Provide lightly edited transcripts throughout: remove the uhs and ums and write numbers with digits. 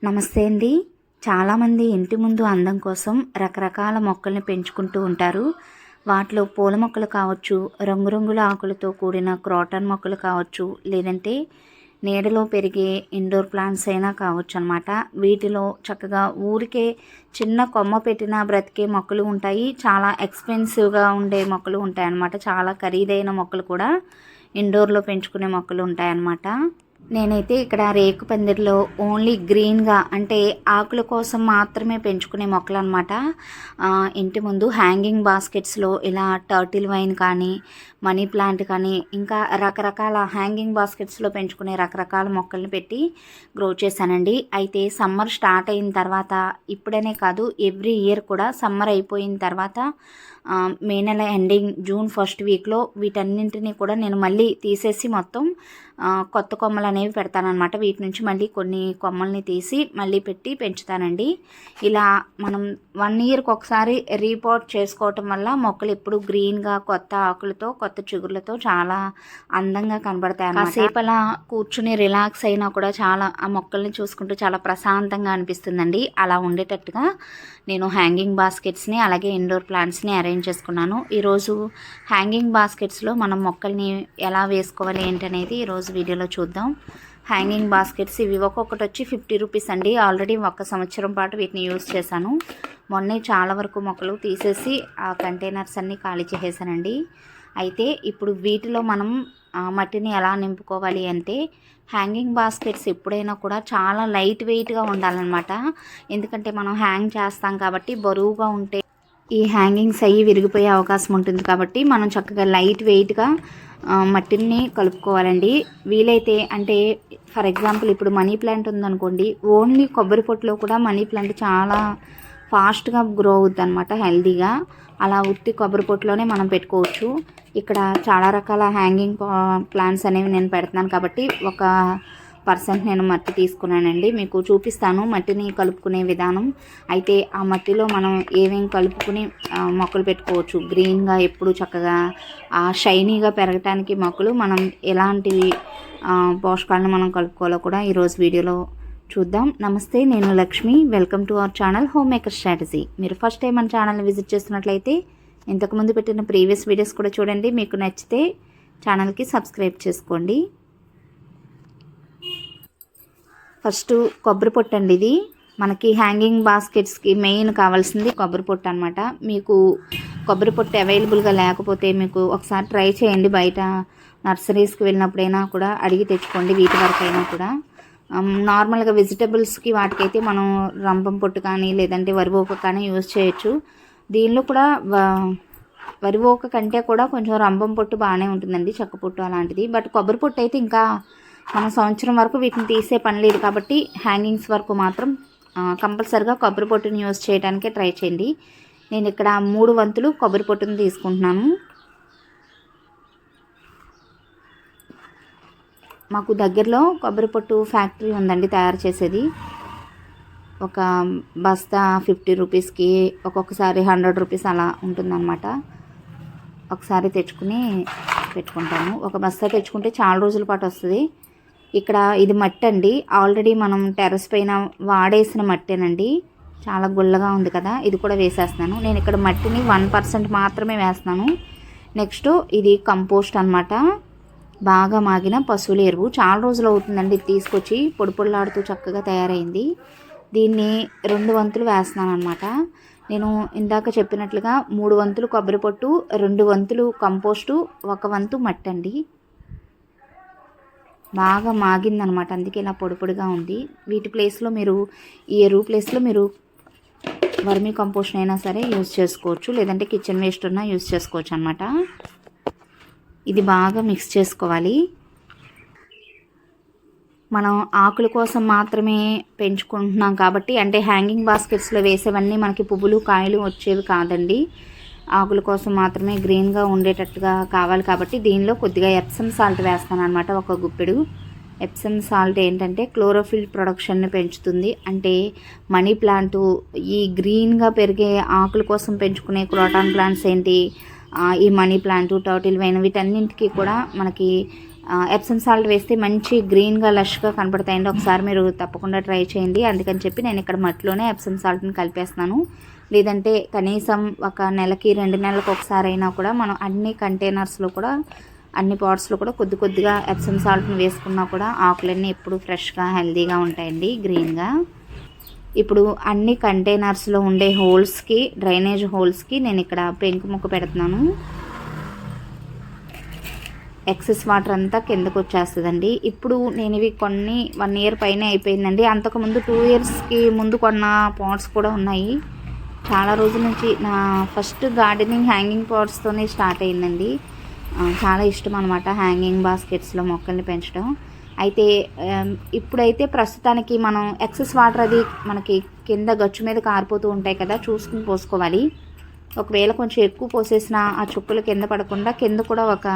నమస్తే అండి. చాలామంది ఇంటి ముందు అందం కోసం రకరకాల మొక్కల్ని పెంచుకుంటూ ఉంటారు. వాటిలో పూల మొక్కలు కావచ్చు, రంగురంగుల ఆకులతో కూడిన క్రోటన్ మొక్కలు కావచ్చు, లేదంటే నీడలో పెరిగే ఇండోర్ ప్లాంట్స్ అయినా కావచ్చు అనమాట. వీటిలో చక్కగా ఊరికే చిన్న కొమ్మ పెట్టిన బ్రతికే మొక్కలు ఉంటాయి. చాలా ఎక్స్పెన్సివ్గా ఉండే మొక్కలు ఉంటాయన్నమాట. చాలా ఖరీదైన మొక్కలు కూడా ఇండోర్లో పెంచుకునే మొక్కలు ఉంటాయన్నమాట. నేనైతే ఇక్కడ రేకు పందిరిలో ఓన్లీ గ్రీన్గా అంటే ఆకుల కోసం మాత్రమే పెంచుకునే మొక్కలు అనమాట. ఇంటి ముందు హ్యాంగింగ్ బాస్కెట్స్లో ఇలా టర్టిల్ వైన్ కానీ, మనీ ప్లాంట్ కానీ, ఇంకా రకరకాల హ్యాంగింగ్ బాస్కెట్స్లో పెంచుకునే రకరకాల మొక్కల్ని పెట్టి గ్రో చేశానండి. అయితే సమ్మర్ స్టార్ట్ అయిన తర్వాత, ఇప్పుడనే కాదు ఎవ్రీ ఇయర్ కూడా సమ్మర్ అయిపోయిన తర్వాత మే నెల ఎండింగ్ జూన్ ఫస్ట్ వీక్లో వీటన్నింటినీ కూడా నేను మళ్ళీ తీసేసి మొత్తం కొత్త కొమ్మలు అనేవి పెడతానమాట. వీటి నుంచి మళ్ళీ కొన్ని కొమ్మల్ని తీసి మళ్ళీ పెట్టి పెంచుతానండి. ఇలా మనం 1 ఇయర్కి ఒకసారి రీపాట్ చేసుకోవటం వల్ల మొక్కలు ఎప్పుడు గ్రీన్గా కొత్త ఆకులతో కొత్త చిగుర్లతో చాలా అందంగా కనబడతాయి. కాసేపు అలా కూర్చుని రిలాక్స్ అయినా కూడా చాలా ఆ మొక్కల్ని చూసుకుంటూ చాలా ప్రశాంతంగా అనిపిస్తుందండి. అలా ఉండేటట్టుగా నేను హ్యాంగింగ్ బాస్కెట్స్ని అలాగే ఇండోర్ ప్లాంట్స్ని అరేంజ్ చేసుకున్నాను. ఈరోజు హ్యాంగింగ్ బాస్కెట్స్లో మనం మొక్కల్ని ఎలా వేసుకోవాలి ఏంటనేది ఈరోజు వీడియోలో చూద్దాం. హ్యాంగింగ్ బాస్కెట్స్ ఇవి ఒక్కొక్కటి వచ్చి 50 రూపీస్ అండి. ఆల్రెడీ 1 సంవత్సరం పాటు వీటిని యూజ్ చేశాను. మొన్నే చాలా వరకు మొక్కలు తీసేసి ఆ కంటైనర్స్ అన్నీ ఖాళీ చేసేసానండి. అయితే ఇప్పుడు వీటిలో మనం మట్టిని ఎలా నింపుకోవాలి అంటే, హ్యాంగింగ్ బాస్కెట్స్ ఎప్పుడైనా కూడా చాలా లైట్ వెయిట్గా ఉండాలన్నమాట. ఎందుకంటే మనం హ్యాంగ్ చేస్తాం కాబట్టి బరువుగా ఉంటే ఈ హ్యాంగింగ్స్ అయ్యి విరిగిపోయే అవకాశం ఉంటుంది. కాబట్టి మనం చక్కగా లైట్ వెయిట్గా మట్టిని కలుపుకోవాలండి. వీలైతే అంటే ఫర్ ఎగ్జాంపుల్ ఇప్పుడు మనీ ప్లాంట్ ఉందనుకోండి, ఓన్లీ కొబ్బరి పొట్టులో కూడా మనీ ప్లాంట్ చాలా ఫాస్ట్గా గ్రో అవుద్ది అనమాట, హెల్దీగా. అలా ఉత్తి కొబ్బరి పొట్టులోనే మనం పెట్టుకోవచ్చు. ఇక్కడ చాలా రకాల హ్యాంగింగ్ ప్లాంట్స్ అనేవి నేను పెడుతున్నాను కాబట్టి 1% నేను మట్టి తీసుకున్నానండి. మీకు చూపిస్తాను మట్టిని కలుపుకునే విధానం. అయితే ఆ మట్టిలో మనం ఏమేమి కలుపుకుని మొక్కలు పెట్టుకోవచ్చు గ్రీన్గా ఎప్పుడు చక్కగా షైనీగా పెరగటానికి మొక్కలు మనం ఎలాంటి పోషకాలను మనం కలుపుకోవాలో కూడా ఈరోజు వీడియోలో చూద్దాం. నమస్తే, నేను Lakshmi. Welcome to our channel home maker strategy. మీరు ఫస్ట్ టైం మన ఛానల్ని విజిట్ చేస్తున్నట్లయితే ఇంతకుముందు పెట్టిన ప్రీవియస్ వీడియోస్ కూడా చూడండి. మీకు నచ్చితే ఛానల్కి సబ్స్క్రైబ్ చేసుకోండి. ఫస్ట్ కొబ్బరి పొట్టు అండి. ఇది మనకి హ్యాంగింగ్ బాస్కెట్స్కి మెయిన్ కావాల్సింది కొబ్బరి పొట్టు అనమాట. మీకు కొబ్బరి పొట్టు అవైలబుల్గా లేకపోతే మీకు ఒకసారి ట్రై చేయండి. బయట నర్సరీస్కి వెళ్ళినప్పుడైనా కూడా అడిగి తెచ్చుకోండి. వీటి వరకైనా కూడా నార్మల్గా వెజిటబుల్స్కి వాటికైతే మనం రంపం పొట్టు కానీ లేదంటే వరివోక కానీ యూజ్ చేయొచ్చు. దీనిలో కూడా వరివోక కంటే కూడా కొంచెం రంపం పొట్టు బాగానే ఉంటుందండి, చెక్క పొట్టు అలాంటిది. బట్ కొబ్బరి పొట్టు అయితే ఇంకా మనం సంవత్సరం వరకు వీటిని తీసే పని లేదు కాబట్టి హ్యాంగింగ్స్ వరకు మాత్రం కంపల్సరిగా కొబ్బరి పొట్టుని యూజ్ చేయడానికే ట్రై చేయండి. నేను ఇక్కడ 3 వంతులు కొబ్బరి పొట్టుని తీసుకుంటున్నాను. మాకు దగ్గరలో కొబ్బరి పొట్టు ఫ్యాక్టరీ ఉందండి తయారు చేసేది. ఒక బస్తా 50 రూపీస్కి, ఒక్కొక్కసారి 100 రూపీస్ అలా ఉంటుందన్నమాట. ఒకసారి తెచ్చుకుని పెట్టుకుంటాము. ఒక బస్తా తెచ్చుకుంటే చాలా రోజుల పాటు వస్తుంది. ఇక్కడ ఇది మట్టి అండి, ఆల్రెడీ మనం టెర్రస్ పైన వాడేసిన మట్టేనండి. చాలా గుల్లగా ఉంది కదా, ఇది కూడా వేసేస్తున్నాను. నేను ఇక్కడ మట్టిని 1% మాత్రమే వేస్తున్నాను. నెక్స్ట్ ఇది కంపోస్ట్ అనమాట, బాగా మాగిన పశువుల ఎరువు. చాలా రోజులు అవుతుందండి తీసుకొచ్చి, పొడి పొడిలాడుతూ చక్కగా తయారైంది. దీన్ని 2 వంతులు వేస్తున్నాను అనమాట. నేను ఇందాక చెప్పినట్లుగా 3 వంతులు కొబ్బరి పొట్టు, 2 వంతులు కంపోస్టు, 1 వంతు మట్టి అండి. బాగా మాగిందనమాట, అందుకే ఇలా పొడి పొడిగా ఉంది. వీటి ప్లేస్లో మీరు ఈ ఎరువు ప్లేస్లో మీరు వర్మీ కంపోస్ట్ అయినా సరే యూజ్ చేసుకోవచ్చు, లేదంటే కిచెన్ వేస్ట్ ఉన్నా యూజ్ చేసుకోవచ్చు అనమాట. ఇది బాగా మిక్స్ చేసుకోవాలి. మనం ఆకుల కోసం మాత్రమే పెంచుకుంటున్నాం కాబట్టి, అంటే హ్యాంగింగ్ బాస్కెట్స్లో వేసేవన్నీ మనకి పువ్వులు కాయలు వచ్చేవి కాదండి. ఆకుల కోసం మాత్రమే గ్రీన్గా ఉండేటట్టుగా కావాలి కాబట్టి దీనిలో కొద్దిగా ఎప్సమ్ సాల్ట్ వేస్తాను అనమాట, 1 గుప్పెడు. ఎప్సమ్ సాల్ట్ ఏంటంటే క్లోరోఫిల్ ప్రొడక్షన్ని పెంచుతుంది. అంటే మనీ ప్లాంటు ఈ గ్రీన్గా పెరిగే ఆకుల కోసం పెంచుకునే క్రోటాన్ ప్లాంట్స్ ఏంటి, ఈ మనీ ప్లాంట్, టర్టిల్ వైన్ వీటన్నింటికి కూడా మనకి ఎప్సమ్ సాల్ట్ వేస్తే మంచి గ్రీన్గా లష్గా కనపడతాయండి. ఒకసారి మీరు తప్పకుండా ట్రై చేయండి. అందుకని చెప్పి నేను ఇక్కడ మట్టిలోనే ఎప్సమ్ సాల్ట్ని కలిపేస్తున్నాను. లేదంటే కనీసం ఒక నెలకి 2 నెలలకు ఒకసారి అయినా కూడా మనం అన్ని కంటైనర్స్లో కూడా అన్ని పాట్స్లో కూడా కొద్ది కొద్దిగా ఎప్సమ్ సాల్ట్ని వేసుకున్నా కూడా ఆకులన్నీ ఎప్పుడు ఫ్రెష్గా హెల్తీగా ఉంటాయండి, గ్రీన్గా. ఇప్పుడు అన్ని కంటైనర్స్లో ఉండే హోల్స్కి, డ్రైనేజ్ హోల్స్కి నేను ఇక్కడ పెంకు ముక్క పెడుతున్నాను. ఎక్సెస్ వాటర్ అంతా కిందకు వచ్చేస్తుందండి. ఇప్పుడు నేను ఇవి కొన్ని 1 ఇయర్ పైన అయిపోయిందండి. అంతకుముందు 2 ఇయర్స్కి ముందు కొన్న పాట్స్ కూడా ఉన్నాయి. చాలా రోజుల నుంచి నా ఫస్ట్ గార్డెనింగ్ హ్యాంగింగ్ పాట్స్తోనే స్టార్ట్ అయిందండి. చాలా ఇష్టం అనమాట హ్యాంగింగ్ బాస్కెట్స్లో మొక్కల్ని పెంచడం. అయితే ఇప్పుడైతే ప్రస్తుతానికి మనం ఎక్సెస్ వాటర్ అది మనకి కింద గచ్చు మీద కారిపోతూ ఉంటాయి కదా, చూసుకుని పోసుకోవాలి. ఒకవేళ కొంచెం ఎక్కువ పోసేసిన ఆ చుక్కలు కింద పడకుండా కింద కూడా ఒక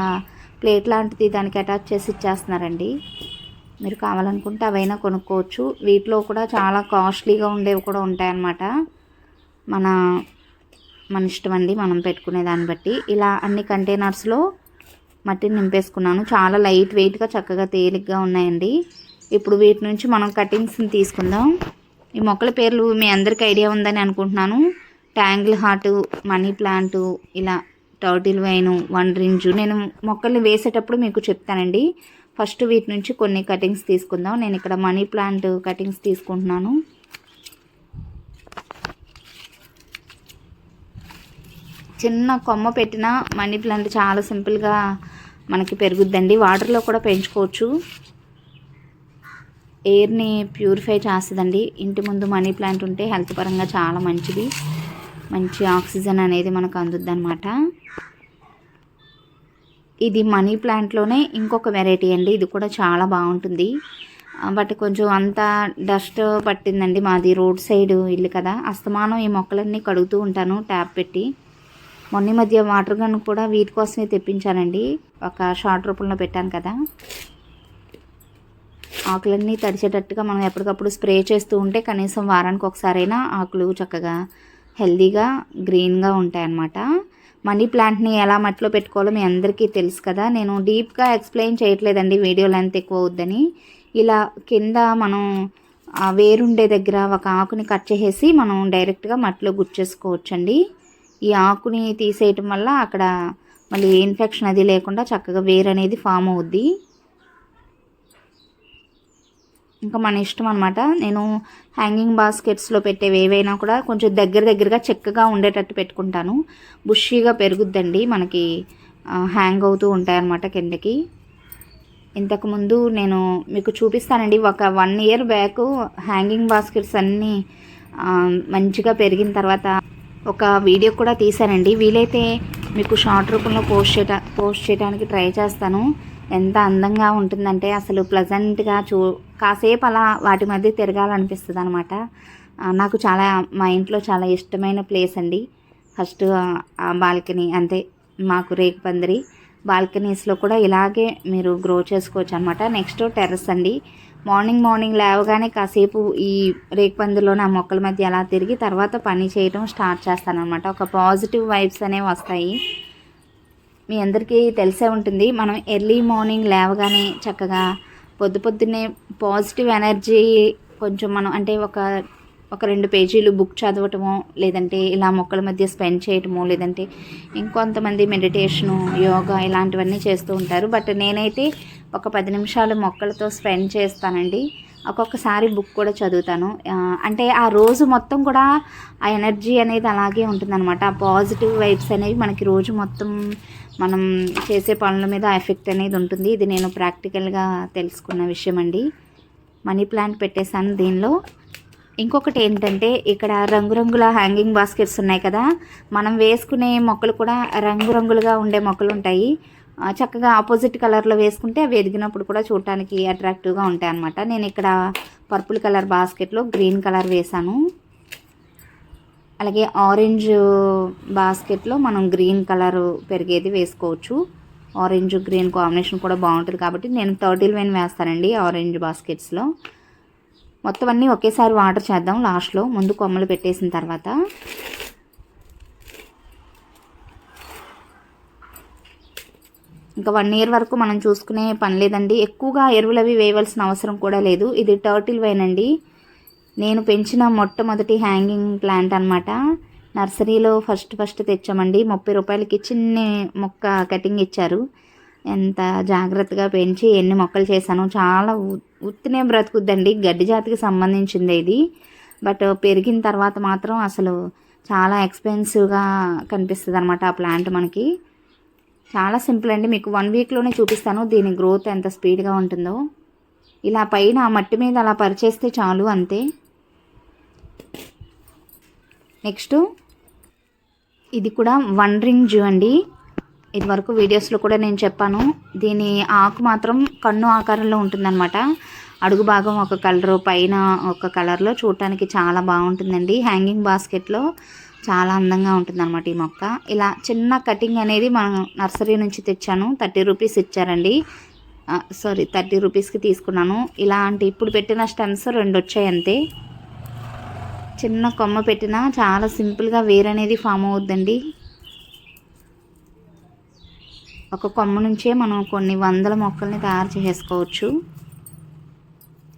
ప్లేట్ లాంటిది దానికి అటాచ్ చేసి ఇచ్చేస్తున్నారండి. మీరు కావాలనుకుంటే అవైనా కొనుక్కోవచ్చు. వీటిలో కూడా చాలా కాస్ట్లీగా ఉండేవి కూడా ఉంటాయన్నమాట. మన ఇష్టం అండి, మనం పెట్టుకునే దాన్ని బట్టి. ఇలా అన్ని కంటైనర్స్లో మట్టిని నింపేసుకున్నాను. చాలా లైట్ వెయిట్గా చక్కగా తేలిగ్గా ఉన్నాయండి. ఇప్పుడు వీటి నుంచి మనం కటింగ్స్ని తీసుకుందాం. ఈ మొక్కల పేర్లు మీ అందరికీ ఐడియా ఉందని అనుకుంటున్నాను. ట్యాంగిల్ హార్ట్, మనీ ప్లాంటు, ఇలా టర్టిల్ వైను, వండ్రింజు. నేను మొక్కల్ని వేసేటప్పుడు మీకు చెప్తానండి. ఫస్ట్ వీటి నుంచి కొన్ని కటింగ్స్ తీసుకుందాం. నేను ఇక్కడ మనీ ప్లాంట్ కటింగ్స్ తీసుకుంటున్నాను. చిన్న కొమ్మ పెట్టిన మనీ ప్లాంట్ చాలా సింపుల్గా మనకి పెరుగుద్దండి. వాటర్లో కూడా పెంచుకోవచ్చు. ఎయిర్ని ప్యూరిఫై చేస్తుందండి. ఇంటి ముందు మనీ ప్లాంట్ ఉంటే హెల్త్ పరంగా చాలా మంచిది. మంచి ఆక్సిజన్ అనేది మనకు అందుద్ది అనమాట. ఇది మనీ ప్లాంట్లోనే ఇంకొక వెరైటీ అండి. ఇది కూడా చాలా బాగుంటుంది. బట్ కొంచెం అంతా డస్ట్ పట్టిందండి. మాది రోడ్ సైడ్ ఇల్లు కదా, అస్తమానం ఈ మొక్కలన్నీ కడుగుతూ ఉంటాను ట్యాప్ పెట్టి. మొన్న మధ్య వాటర్ గన్ కూడా వీటి కోసమే తెప్పించానండి. ఒక షార్ట్ రూపంలో పెట్టాను కదా. ఆకులన్నీ తడిచేటట్టుగా మనం ఎప్పటికప్పుడు స్ప్రే చేస్తూ ఉంటే కనీసం వారానికి ఒకసారైనా ఆకులు చక్కగా హెల్తీగా గ్రీన్గా ఉంటాయన్నమాట. మనీ ప్లాంట్ని ఎలా మట్టిలో పెట్టుకోవాలో మీ అందరికీ తెలుసు కదా. నేను డీప్గా ఎక్స్ప్లెయిన్ చేయట్లేదండి, వీడియో లెంత్ ఎక్కువ అవుద్దని. ఇలా కింద మనం వేరుండే దగ్గర ఒక ఆకుని కట్ చేసేసి మనం డైరెక్ట్గా మట్టిలో గుచ్చేసుకోవచ్చండి. ఈ ఆకుని తీసేయటం వల్ల అక్కడ మళ్ళీ ఇన్ఫెక్షన్ అది లేకుండా చక్కగా వేరు అనేది ఫామ్ అవుద్ది. ఇంకా మన ఇష్టం అనమాట. నేను హ్యాంగింగ్ బాస్కెట్స్లో పెట్టేవి ఏవైనా కూడా కొంచెం దగ్గరగా చెక్కగా ఉండేటట్టు పెట్టుకుంటాను. బుషీగా పెరుగుద్దండి, మనకి హ్యాంగ్ అవుతూ ఉంటాయన్నమాట కిందకి. ఇంతకుముందు నేను మీకు చూపిస్తానండి. ఒక 1 ఇయర్ బ్యాక్ హ్యాంగింగ్ బాస్కెట్స్ అన్నీ మంచిగా పెరిగిన తర్వాత ఒక వీడియో కూడా తీశానండి. వీలైతే మీకు షార్ట్ రూపంలో పోస్ట్ చేయడానికి ట్రై చేస్తాను. ఎంత అందంగా ఉంటుందంటే అసలు ప్లజెంట్గా కాసేపు అలా వాటి మధ్య తిరగాలనిపిస్తుంది అనమాట. నాకు చాలా మా ఇంట్లో చాలా ఇష్టమైన ప్లేస్ అండి. ఫస్ట్ బాల్కనీ, అంతే మాకు రేకు పందిరి. బాల్కనీస్లో కూడా ఇలాగే మీరు గ్రో చేసుకోవచ్చు అనమాట. నెక్స్ట్ టెర్రస్ అండి. మార్నింగ్ లేవగానే కాసేపు ఈ రేకు పందిరిలోనే ఆ మొక్కల మధ్య అలా తిరిగి తర్వాత పని చేయడం స్టార్ట్ చేస్తాను అనమాట. ఒక పాజిటివ్ వైబ్స్ అనేవి వస్తాయి. మీ అందరికీ తెలిసే ఉంటుంది, మనం ఎర్లీ మార్నింగ్ లేవగానే చక్కగా పొద్దున్నే పాజిటివ్ ఎనర్జీ కొంచెం మనం అంటే ఒక 2 పేజీలు బుక్ చదవటమో, లేదంటే ఇలా మొక్కల మధ్య స్పెండ్ చేయటమో, లేదంటే ఇంకొంతమంది మెడిటేషను, యోగా ఇలాంటివన్నీ చేస్తూ ఉంటారు. బట్ నేనైతే ఒక 10 నిమిషాలు మొక్కలతో స్పెండ్ చేస్తానండి. ఒక్కొక్కసారి బుక్ కూడా చదువుతాను. అంటే ఆ రోజు మొత్తం కూడా ఆ ఎనర్జీ అనేది అలాగే ఉంటుందన్నమాట. ఆ పాజిటివ్ వైబ్స్ అనేవి మనకి రోజు మొత్తం మనం చేసే పనుల మీద ఎఫెక్ట్ అనేది ఉంటుంది. ఇది నేను ప్రాక్టికల్గా తెలుసుకున్న విషయం అండి. మనీ ప్లాంట్ పెట్టేశాను దీనిలో. ఇంకొకటి ఏంటంటే ఇక్కడ రంగురంగుల హ్యాంగింగ్ బాస్కెట్స్ ఉన్నాయి కదా, మనం వేసుకునే మొక్కలు కూడా రంగురంగులుగా ఉండే మొక్కలు ఉంటాయి. చక్కగా ఆపోజిట్ కలర్లో వేసుకుంటే అవి ఎదిగినప్పుడు కూడా చూడటానికి అట్రాక్టివ్గా ఉంటాయి అన్నమాట. నేను ఇక్కడ పర్పుల్ కలర్ బాస్కెట్లో గ్రీన్ కలర్ వేసాను. అలాగే ఆరెంజ్ బాస్కెట్లో మనం గ్రీన్ కలర్ పెరిగేది వేసుకోవచ్చు. ఆరెంజ్ గ్రీన్ కాంబినేషన్ కూడా బాగుంటుంది కాబట్టి నేను టర్టిల్ వైన్ వేస్తానండి ఆరెంజ్ బాస్కెట్స్లో. మొత్తం అన్నీ ఒకేసారి వాటర్ చేద్దాం లాస్ట్లో, ముందు కొమ్మలు పెట్టేసిన తర్వాత. ఇంకా 1 ఇయర్ వరకు మనం చూసుకునే పని లేదండి. ఎక్కువగా ఎరువులు అవి వేయవలసిన అవసరం కూడా లేదు. ఇది టర్టిల్ వైన్ అండి. నేను పెంచిన మొట్టమొదటి హ్యాంగింగ్ ప్లాంట్ అనమాట. నర్సరీలో ఫస్ట్ తెచ్చామండి. 30 రూపాయలకి చిన్ని మొక్క కటింగ్ ఇచ్చారు. ఎంత జాగ్రత్తగా పెంచి ఎన్ని మొక్కలు చేశాను. చాలా ఉత్తినే బ్రతుకుద్దండి. గడ్డి జాతికి సంబంధించింది ఇది. బట్ పెరిగిన తర్వాత మాత్రం అసలు చాలా ఎక్స్పెన్సివ్గా కనిపిస్తుంది అనమాట ఆ ప్లాంట్ మనకి. చాలా సింపుల్ అండి. మీకు 1 వీక్లోనే చూపిస్తాను దీని గ్రోత్ ఎంత స్పీడ్గా ఉంటుందో. ఇలా పైన ఆ మట్టి మీద అలా పరిచేస్తే చాలు, అంతే. నెక్స్ట్ ఇది కూడా వండరింగ్ జూ అండి. ఇది వరకు వీడియోస్లో కూడా నేను చెప్పాను. దీని ఆకు మాత్రం కన్ను ఆకారంలో ఉంటుందన్నమాట. అడుగు భాగం ఒక కలరు, పైన ఒక కలర్లో చూడటానికి చాలా బాగుంటుందండి. హ్యాంగింగ్ బాస్కెట్లో చాలా అందంగా ఉంటుందన్నమాట ఈ మొక్క. ఇలా చిన్న కటింగ్ అనేది మనం నర్సరీ నుంచి తెచ్చాను. 30 రూపీస్ ఇచ్చారండి. 30 రూపీస్కి తీసుకున్నాను. ఇలాంటి ఇప్పుడు పెట్టిన స్టెమ్స్ 2 వచ్చాయి అంతే. చిన్న కొమ్మ పెట్టినా చాలా సింపుల్గా వేరనేది ఫామ్ అవుద్దండి. ఒక కొమ్మ నుంచే మనం కొన్ని వందల మొక్కల్ని తయారు చేసుకోవచ్చు.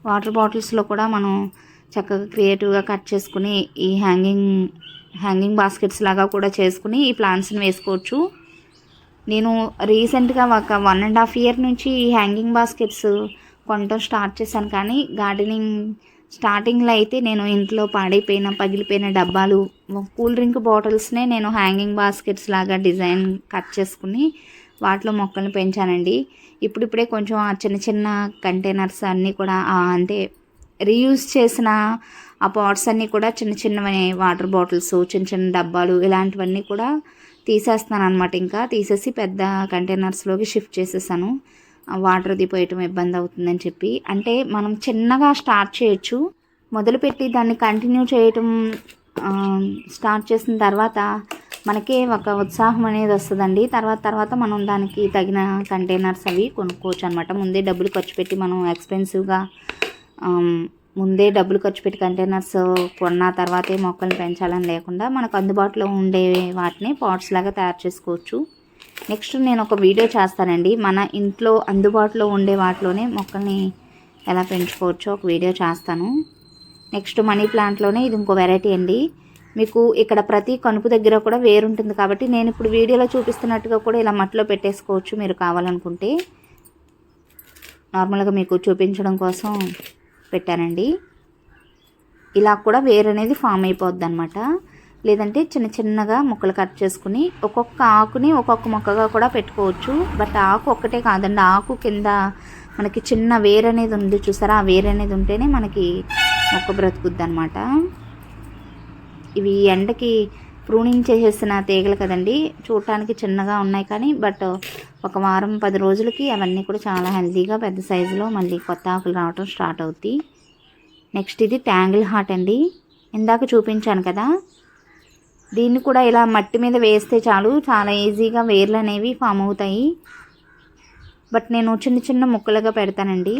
వాటర్ బాటిల్స్లో కూడా మనం చక్కగా క్రియేటివ్గా కట్ చేసుకుని ఈ హ్యాంగింగ్ బాస్కెట్స్ లాగా కూడా చేసుకుని ఈ ప్లాంట్స్ని వేసుకోవచ్చు. నేను రీసెంట్గా ఒక 1.5 ఇయర్ నుంచి ఈ హ్యాంగింగ్ బాస్కెట్స్ కొనటం స్టార్ట్ చేశాను. కానీ గార్డెనింగ్ స్టార్టింగ్లో అయితే నేను ఇంట్లో పాడైపోయిన పగిలిపోయిన డబ్బాలు, కూల్ డ్రింక్ బాటిల్స్నే నేను హ్యాంగింగ్ బాస్కెట్స్ లాగా డిజైన్ కట్ చేసుకుని వాటిలో మొక్కల్ని పెంచానండి. ఇప్పుడిప్పుడే కొంచెం ఆ చిన్న కంటైనర్స్ అన్నీ కూడా అంటే రీయూజ్ చేసిన ఆ పాట్స్ అన్నీ కూడా చిన్నవి వాటర్ బాటిల్స్, చిన్న డబ్బాలు ఇలాంటివన్నీ కూడా తీసేస్తాను అనమాట. ఇంకా తీసేసి పెద్ద కంటైనర్స్లోకి షిఫ్ట్ చేసేసాను. వాటర్ పోయటం ఇబ్బంది అవుతుందని చెప్పి. అంటే మనం చిన్నగా స్టార్ట్ చేయొచ్చు. మొదలుపెట్టి దాన్ని కంటిన్యూ చేయటం స్టార్ట్ చేసిన తర్వాత మనకే ఒక ఉత్సాహం అనేది వస్తుందండి. తర్వాత మనం దానికి తగిన కంటైనర్స్ అవి కొనుక్కోవచ్చు అనమాట. ముందే డబ్బులు ఖర్చు పెట్టి మనం ఎక్స్పెన్సివ్గా కంటైనర్స్ కొన్న తర్వాతే మొక్కల్ని పెంచాలని లేకుండా మనకు అందుబాటులో ఉండే వాటిని పాట్స్ లాగా తయారు చేసుకోవచ్చు. నెక్స్ట్ నేను ఒక వీడియో చేస్తానండి. మన ఇంట్లో అందుబాటులో ఉండే వాటిలోనే మొక్కల్ని ఎలా పెంచుకోవచ్చో ఒక వీడియో చేస్తాను. నెక్స్ట్ మనీ ప్లాంట్లోనే ఇది ఇంకో వెరైటీ అండి. మీకు ఇక్కడ ప్రతి కనుపు దగ్గర కూడా వేరుంటుంది కాబట్టి నేను ఇప్పుడు వీడియోలో చూపిస్తున్నట్టుగా కూడా ఇలా మట్టిలో పెట్టేసుకోవచ్చు మీరు కావాలనుకుంటే. నార్మల్గా మీకు చూపించడం కోసం పెట్టానండి. ఇలా కూడా వేరు అనేది ఫామ్ అయిపోద్ది అనమాట. లేదంటే చిన్నగా ముక్కలు కట్ చేసుకుని ఒక్కొక్క ఆకుని ఒక్కొక్క మొక్కగా కూడా పెట్టుకోవచ్చు. బట్ ఆకు ఒక్కటే కాదండి, ఆకు కింద మనకి చిన్న వేరు అనేది ఉంది చూసారా, ఆ వేరు అనేది ఉంటేనే మనకి మొక్క బ్రతుకుద్ది అనమాట. ఇవి ఎండకి ప్రూనింగ్ చేసేసిన తీగలు కదండి, చూడటానికి చిన్నగా ఉన్నాయి కానీ బట్ ఒక వారం 10 రోజులకి అవన్నీ కూడా చాలా హెల్తీగా పెద్ద సైజులో మళ్ళీ కొత్త ఆకులు రావటం స్టార్ట్ అవుతాయి. నెక్స్ట్ ఇది ట్యాంగిల్ హార్ట్ అండి. ఇందాక చూపించాను కదా, దీన్ని కూడా ఇలా మట్టి మీద వేస్తే చాలు, చాలా ఈజీగా వేర్లు అనేవి ఫామ్ అవుతాయి. బట్ నేను చిన్న ముక్కలుగా పెడతానండి.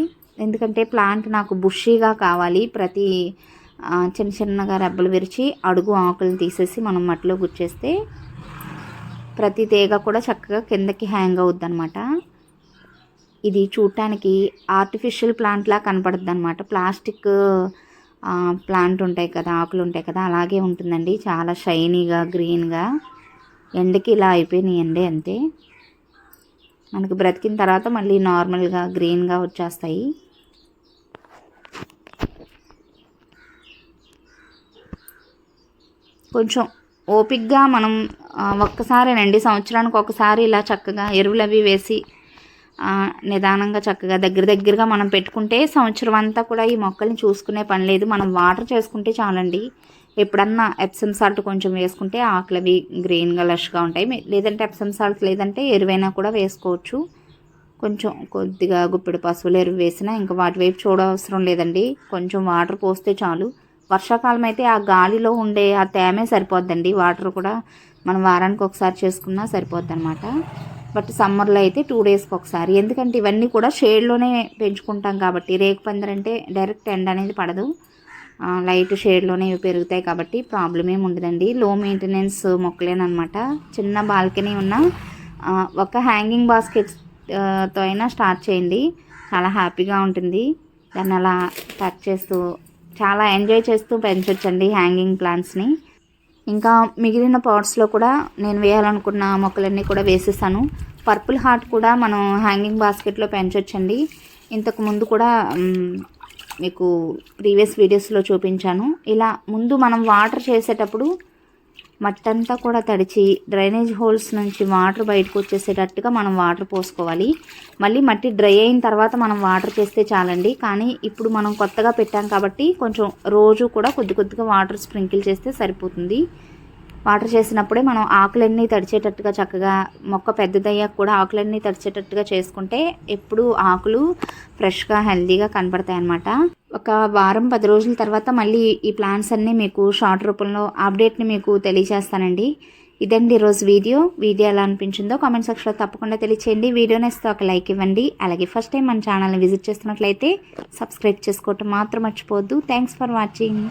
ఎందుకంటే ప్లాంట్ నాకు బుషీగా కావాలి. ప్రతి చిన్నగా రెబ్బలు విరిచి అడుగు ఆకులు తీసేసి మనం మట్టిలో గుచ్చేస్తే ప్రతి తీగ కూడా చక్కగా కిందకి హ్యాంగ్ అవుద్ది అనమాట. ఇది చూడటానికి ఆర్టిఫిషియల్ ప్లాంట్లా కనపడుద్ది అనమాట. ప్లాస్టిక్ ప్లాంట్ ఉంటాయి కదా, ఆకులు ఉంటాయి కదా, అలాగే ఉంటుందండి. చాలా షైనీగా గ్రీన్గా. ఎండకి ఇలా అయిపోయినాయండి అంతే. మనకి బ్రతికిన తర్వాత మళ్ళీ నార్మల్గా గ్రీన్గా వచ్చేస్తాయి. కొంచెం ఓపిక్గా మనం ఒక్కసారేనండి, సంవత్సరానికి ఒకసారి ఇలా చక్కగా ఎరువులు అవి వేసి నిదానంగా చక్కగా దగ్గరగా మనం పెట్టుకుంటే సంవత్సరం అంతా కూడా ఈ మొక్కల్ని చూసుకునే పని లేదు. మనం వాటర్ చేసుకుంటే చాలండి. ఎప్పుడన్నా ఎప్సమ్ సాల్ట్ కొంచెం వేసుకుంటే ఆకులు అవి గ్రీన్గా లష్గా ఉంటాయి. లేదంటే ఎప్సమ్ సాల్ట్ లేదంటే ఎరువైనా కూడా వేసుకోవచ్చు. కొంచెం కొద్దిగా గుప్పెడు పశువుల ఎరువు వేసినా ఇంకా వాటి వైపు చూడవసరం లేదండి. కొంచెం వాటర్ పోస్తే చాలు. వర్షాకాలం అయితే ఆ గాలిలో ఉండే ఆ తేమే సరిపోద్దండి. వాటర్ కూడా మనం వారానికి ఒకసారి చేసుకున్నా సరిపోద్ది అనమాట. బట్ సమ్మర్లో అయితే 2 డేస్కి ఒకసారి. ఎందుకంటే ఇవన్నీ కూడా షేడ్లోనే పెంచుకుంటాం కాబట్టి, రేకు పందిరంటే డైరెక్ట్ ఎండ అనేది పడదు, లైట్ షేడ్లోనే పెరుగుతాయి కాబట్టి ప్రాబ్లం ఏమి ఉండదండి. లో మెయింటెనెన్స్ మొక్కలేనమాట. చిన్న బాల్కనీ ఉన్న ఒక హ్యాంగింగ్ బాస్కెట్స్ తో అయినా స్టార్ట్ చేయండి, చాలా హ్యాపీగా ఉంటుంది. దాన్ని అలా ప్యాక్ చేస్తూ చాలా ఎంజాయ్ చేస్తూ పెంచొచ్చండి హ్యాంగింగ్ ప్లాంట్స్ని. ఇంకా మిగిలిన పాట్స్లో కూడా నేను వేయాలనుకున్న మొక్కలన్నీ కూడా వేసేసాను. పర్పుల్ హార్ట్ కూడా మనం హ్యాంగింగ్ బాస్కెట్లో పెంచొచ్చండి. ఇంతకు ముందు కూడా మీకు ప్రీవియస్ వీడియోస్లో చూపించాను. ఇలా ముందు మనం వాటర్ చేసేటప్పుడు మట్టంతా కూడా తడిచి డ్రైనేజ్ హోల్స్ నుంచి వాటర్ బయటకు వచ్చేసేటట్టుగా మనం వాటర్ పోసుకోవాలి. మళ్ళీ మట్టి డ్రై అయిన తర్వాత మనం వాటర్ చేస్తే చాలండి. కానీ ఇప్పుడు మనం కొత్తగా పెట్టాం కాబట్టి కొంచెం రోజు కూడా కొద్ది కొద్దిగా వాటర్ స్ప్రింకిల్ చేస్తే సరిపోతుంది. వాటర్ చేసినప్పుడే మనం ఆకులన్నీ తడిచేటట్టుగా చక్కగా మొక్క పెద్దదయ్యాక కూడా ఆకులన్నీ తడిచేటట్టుగా చేసుకుంటే ఎప్పుడు ఆకులు ఫ్రెష్గా హెల్తీగా కనపడతాయి అన్నమాట. ఒక వారం 10 రోజుల తర్వాత మళ్ళీ ఈ ప్లాంట్స్ అన్నీ మీకు షార్ట్ రూపంలో అప్డేట్ని మీకు తెలియజేస్తానండి. ఇదండి ఈరోజు వీడియో ఎలా అనిపించిందో కామెంట్ సెక్షన్లో తప్పకుండా తెలియచేయండి. వీడియో నచ్చితే ఒక లైక్ ఇవ్వండి. అలాగే ఫస్ట్ టైం మన ఛానల్ని విజిట్ చేస్తున్నట్లయితే సబ్స్క్రైబ్ చేసుకోవటం మాత్రం మర్చిపోవద్దు. Thanks for watching.